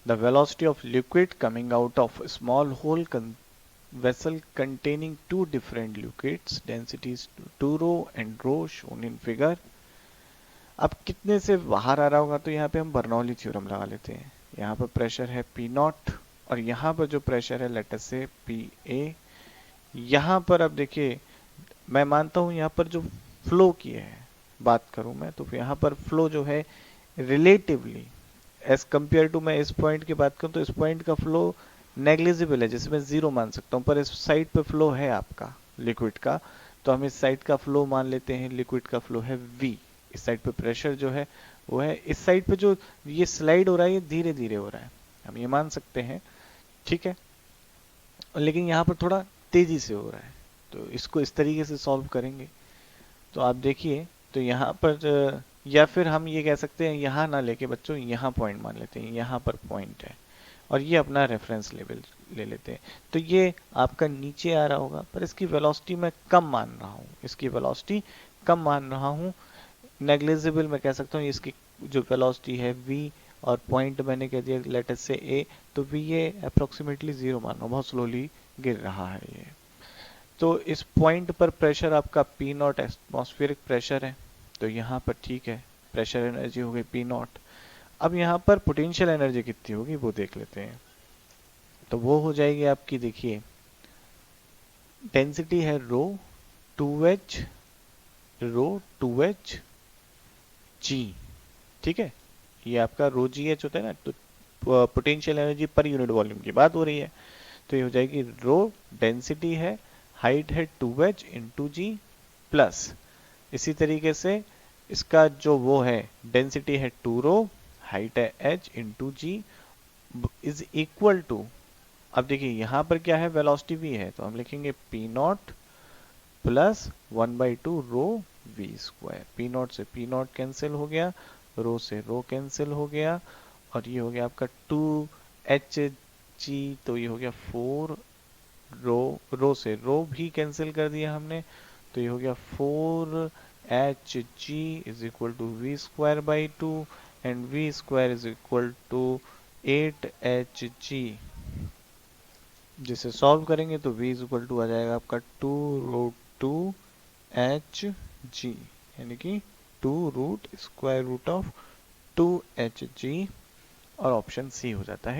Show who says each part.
Speaker 1: The velocity of liquid coming out of small hole vessel containing two different liquids densities 2 rho and rho shown in figure। अब कितने से बाहर आ रहा होगा तो यहाँ पे हम बर्नौली थ्योरम लगा लेते हैं। यहाँ पर प्रेशर है पी नॉट और यहाँ पर जो प्रेशर है लेट अस से पी ए। यहाँ पर अब देखिए मैं मानता हूँ यहाँ पर जो फ्लो की है बात करूँ मैं तो यहाँ पर फ्लो जो है रिलेटिवली एज कंपेयर टू, मैं इस पॉइंट की बात करूँ तो इस पॉइंट का फ्लो नेग्लिजिबल है, जैसे मैं जीरो मान सकता हूँ, पर इस साइड पे फ्लो है आपका लिक्विड का, तो हम इस साइड का फ्लो मान लेते हैं, लिक्विड का फ्लो है v। इस साइड पे प्रेशर जो है वो है, इस साइड पे जो ये स्लाइड हो रहा है ये धीरे धीरे हो रहा है, हम ये मान सकते हैं, ठीक है। लेकिन यहाँ पर थोड़ा तेजी से हो रहा है, तो इसको इस तरीके से सॉल्व करेंगे। तो आप देखिए तो यहाँ पर या फिर हम ये कह सकते हैं यहाँ ना लेके बच्चों यहाँ पॉइंट मान लेते हैं, यहाँ पर पॉइंट है और ये अपना रेफरेंस लेवल ले लेते हैं। तो ये आपका नीचे आ रहा होगा पर इसकी वेलोसिटी मैं कम मान रहा हूँ, इसकी वेलोसिटी कम मान रहा हूँ, नेग्लिजिबल मैं कह सकता हूँ। इसकी जो वेलोसिटी है v और पॉइंट मैंने कह दिया लेट अस से a, तो v ये अप्रोक्सीमेटली जीरो मान रहा हूँ, बहुत स्लोली गिर रहा है ये। तो इस पॉइंट पर प्रेशर आपका पी नॉट एटमॉस्फेरिक प्रेशर है, तो यहाँ पर ठीक है प्रेशर एनर्जी हो गई पी नॉट। अब यहाँ पर पोटेंशियल एनर्जी कितनी होगी वो देख लेते हैं। तो वो हो जाएगी आपकी, देखिए डेंसिटी है रो 2h रो 2h जी, ठीक है। ये आपका रो जी एच होता है ना, तो potential energy per unit volume की बात हो रही है, तो ये हो जाएगी रो डेंसिटी है, हाइट है 2h इंटू जी प्लस इसी तरीके से इसका जो वो है डेंसिटी है 2 रो, हाइट है h into G is equal to, अब देखिए यहाँ पर क्या है वेलोसिटी v है, तो हम लिखेंगे P nought plus 1/2 rho V square. P nought से पी नॉट कैंसिल हो गया, रो से रो कैंसिल हो गया और ये हो गया आपका 2h जी, तो ये हो गया 4 रो से रो भी कैंसिल कर दिया हमने, तो ये हो गया 4h G is equal to V square by 2 and V square is equal to 8h G. जिसे सॉल्व करेंगे तो v इज इक्वल टू आ जाएगा आपका 2√2 h g, यानी कि 2 root square root of 2 h g, और ऑप्शन सी हो जाता है।